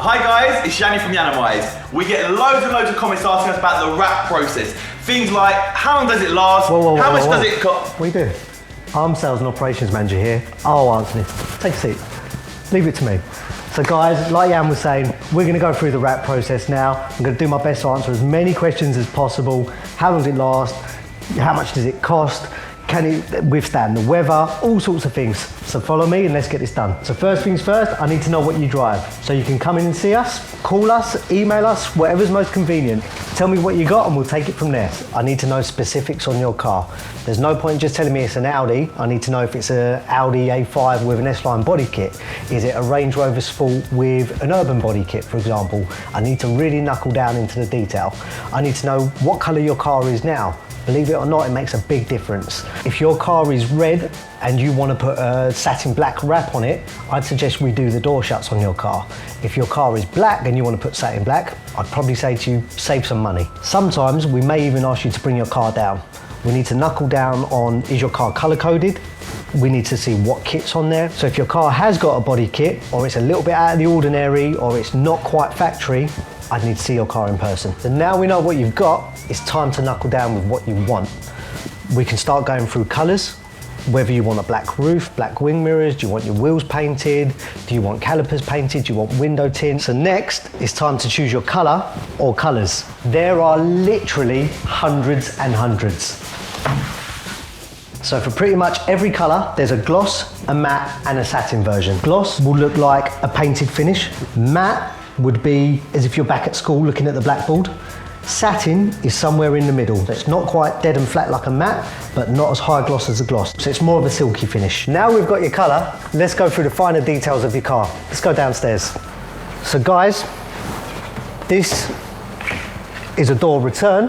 Hi guys, it's Yanni from Yiannimize. We get loads and loads of comments asking us about the wrap process. Things like, how long does it last? How much does it cost? What are you doing? I'm Sales and Operations Manager here. I'll answer this. Take a seat. Leave it to me. So guys, like Jan was saying, we're going to go through the wrap process now. I'm going to do my best to answer as many questions as possible. How long does it last? How much does it cost? Can it withstand the weather? All sorts of things. So follow me and let's get this done. So first things first, I need to know what you drive. So you can come in and see us, call us, email us, whatever's most convenient. Tell me what you got and we'll take it from there. I need to know specifics on your car. There's no point just telling me it's an Audi. I need to know if it's an Audi A5 with an S-Line body kit. Is it a Range Rover Sport with an urban body kit, for example? I need to really knuckle down into the detail. I need to know what colour your car is now. Believe it or not, it makes a big difference. If your car is red and you want to put a satin black wrap on it, I'd suggest we do the door shuts on your car. If your car is black and you want to put satin black, I'd probably say to you, save some money. Sometimes we may even ask you to bring your car down. We need to knuckle down on, is your car color coded? We need to see what kit's on there. So if your car has got a body kit, or it's a little bit out of the ordinary, or it's not quite factory, I'd need to see your car in person. So now we know what you've got, it's time to knuckle down with what you want. We can start going through colors, whether you want a black roof, black wing mirrors, do you want your wheels painted, do you want calipers painted, do you want window tint? So next, it's time to choose your color or colors. There are literally hundreds and hundreds. So for pretty much every colour, there's a gloss, a matte and a satin version. Gloss will look like a painted finish. Matte would be as if you're back at school looking at the blackboard. Satin is somewhere in the middle. So it's not quite dead and flat like a matte, but not as high gloss as a gloss. So it's more of a silky finish. Now we've got your colour, let's go through the finer details of your car. Let's go downstairs. So guys, this is a door return.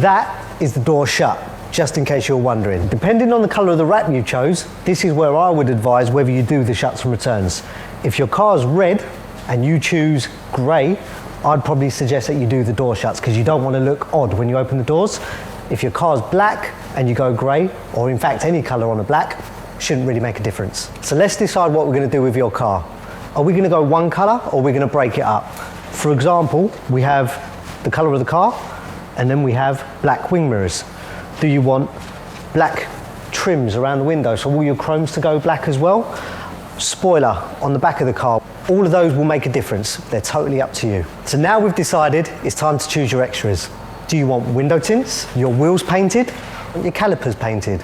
That is the door shut. Just in case you're wondering. Depending on the colour of the wrap you chose, this is where I would advise whether you do the shuts and returns. If your car's red and you choose grey, I'd probably suggest that you do the door shuts because you don't want to look odd when you open the doors. If your car's black and you go grey, or in fact any colour on a black, shouldn't really make a difference. So let's decide what we're going to do with your car. Are we going to go one colour or are we going to break it up? For example, we have the colour of the car and then we have black wing mirrors. Do you want black trims around the window, so all your chromes to go black as well? Spoiler on the back of the car. All of those will make a difference. They're totally up to you. So now we've decided it's time to choose your extras. Do you want window tints, your wheels painted, your calipers painted?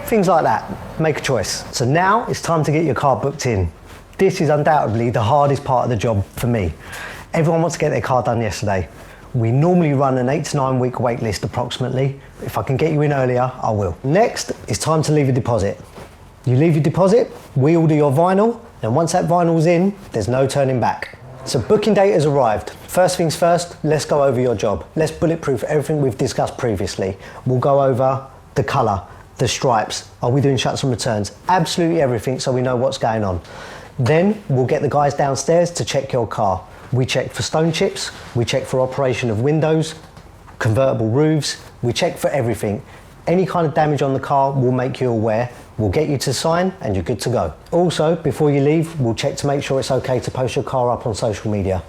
Things like that. Make a choice. So now it's time to get your car booked in. This is undoubtedly the hardest part of the job for me. Everyone wants to get their car done yesterday. We normally run an 8 to 9 week wait list approximately. If I can get you in earlier, I will. Next, it's time to leave a deposit. You leave your deposit, we order your vinyl, and once that vinyl's in, there's no turning back. So booking date has arrived. First things first, let's go over your job. Let's bulletproof everything we've discussed previously. We'll go over the colour, the stripes. Are we doing shuts and returns? Absolutely everything so we know what's going on. Then we'll get the guys downstairs to check your car. We check for stone chips, we check for operation of windows, convertible roofs, we check for everything. Any kind of damage on the car, we'll make you aware, we'll get you to sign and you're good to go. Also, before you leave, we'll check to make sure it's okay to post your car up on social media.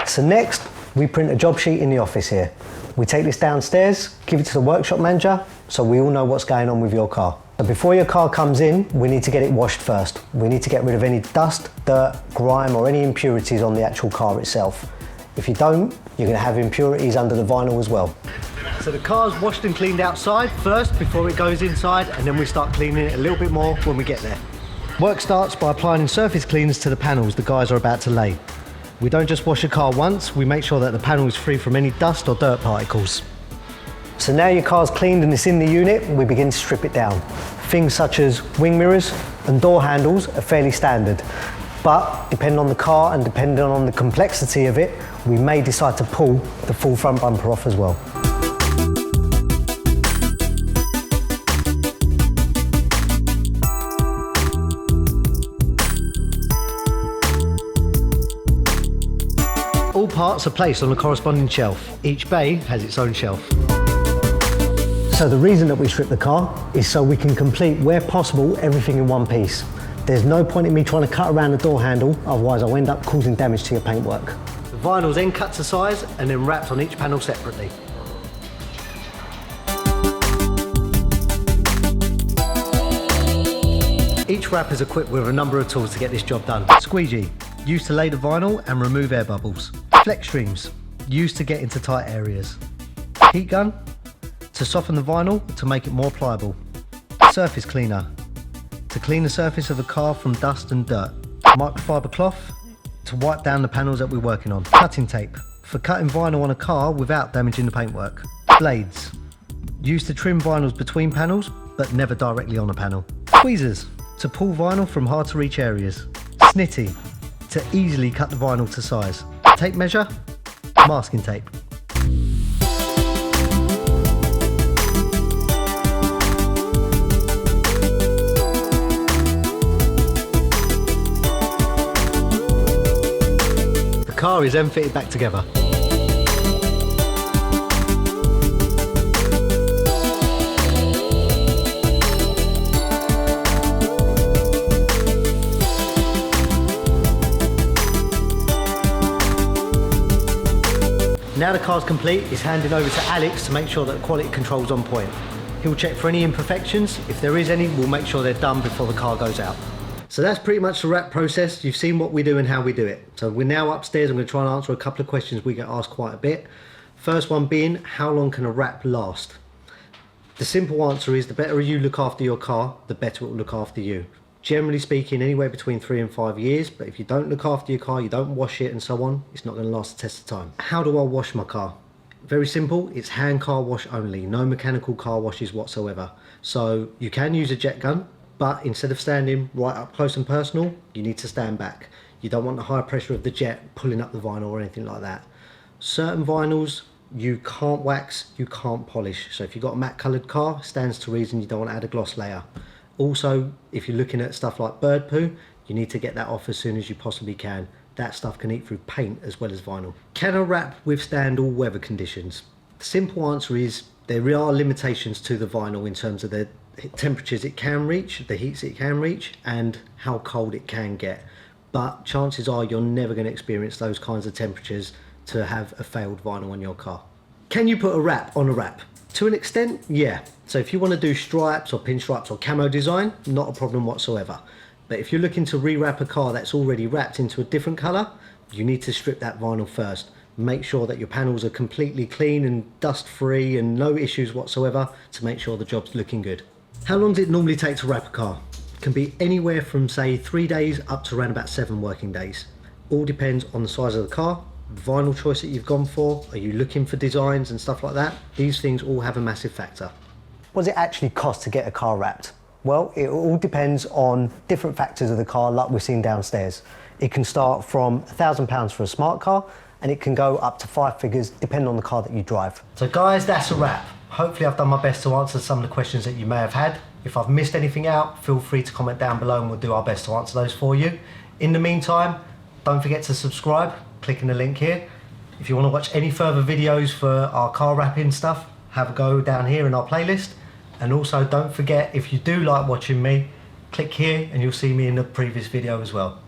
So next, we print a job sheet in the office here. We take this downstairs, give it to the workshop manager, so we all know what's going on with your car. So before your car comes in, we need to get it washed first. We need to get rid of any dust, dirt, grime, or any impurities on the actual car itself. If you don't, you're going to have impurities under the vinyl as well. So the car's washed and cleaned outside first before it goes inside, and then we start cleaning it a little bit more when we get there. Work starts by applying surface cleaners to the panels the guys are about to lay. We don't just wash a car once, we make sure that the panel is free from any dust or dirt particles. So now your car's cleaned and it's in the unit, we begin to strip it down. Things such as wing mirrors and door handles are fairly standard, but depending on the car and depending on the complexity of it, we may decide to pull the full front bumper off as well. All parts are placed on a corresponding shelf. Each bay has its own shelf. So the reason that we strip the car is so we can complete, where possible, everything in one piece. There's no point in me trying to cut around the door handle, otherwise I'll end up causing damage to your paintwork. The vinyl's then cut to size and then wrapped on each panel separately. Each wrap is equipped with a number of tools to get this job done. Squeegee, used to lay the vinyl and remove air bubbles. Flex streams, used to get into tight areas. Heat gun, to soften the vinyl to make it more pliable. Surface cleaner, to clean the surface of a car from dust and dirt. Microfibre cloth, to wipe down the panels that we're working on. Cutting tape, for cutting vinyl on a car without damaging the paintwork. Blades, used to trim vinyls between panels, but never directly on a panel. Tweezers, to pull vinyl from hard to reach areas. Snitty, to easily cut the vinyl to size. Tape measure, masking tape. The car is then fitted back together. Now the car's complete, it's handed over to Alex to make sure that quality control's on point. He'll check for any imperfections. If there is any, we'll make sure they're done before the car goes out. So that's pretty much the wrap process. You've seen what we do and how we do it. So we're now upstairs. I'm going to try and answer a couple of questions we get asked quite a bit. First one being, how long can a wrap last? The simple answer is the better you look after your car, the better it will look after you. Generally speaking, anywhere between 3 and 5 years, but if you don't look after your car, you don't wash it and so on, it's not going to last the test of time. How do I wash my car? Very simple, it's hand car wash only, no mechanical car washes whatsoever. So you can use a jet gun, but instead of standing right up close and personal, you need to stand back. You don't want the high pressure of the jet pulling up the vinyl or anything like that. Certain vinyls you can't wax, you can't polish. So if you've got a matte coloured car, stands to reason you don't want to add a gloss layer. Also, if you're looking at stuff like bird poo, you need to get that off as soon as you possibly can. That stuff can eat through paint as well as vinyl. Can a wrap withstand all weather conditions? The simple answer is there are limitations to the vinyl in terms of the temperatures it can reach, the heats it can reach, and how cold it can get. But chances are you're never going to experience those kinds of temperatures to have a failed vinyl on your car. Can you put a wrap on a wrap? To an extent, yeah. So if you want to do stripes or pinstripes or camo design, not a problem whatsoever. But if you're looking to rewrap a car that's already wrapped into a different colour, you need to strip that vinyl first. Make sure that your panels are completely clean and dust free and no issues whatsoever to make sure the job's looking good. How long does it normally take to wrap a car? It can be anywhere from say 3 days up to around about 7 working days. All depends on the size of the car, vinyl choice that you've gone for, are you looking for designs and stuff like that. These things all have a massive factor. What does it actually cost to get a car wrapped? Well, it all depends on different factors of the car like we've seen downstairs. It can start from £1,000 for a smart car and it can go up to 5 figures depending on the car that you drive. So guys, that's a wrap. Hopefully I've done my best to answer some of the questions that you may have had. If I've missed anything out, feel free to comment down below and we'll do our best to answer those for you. In the meantime, don't forget to subscribe, clicking the link here. If you want to watch any further videos for our car wrapping stuff, have a go down here in our playlist. And also don't forget, if you do like watching me, click here and you'll see me in the previous video as well.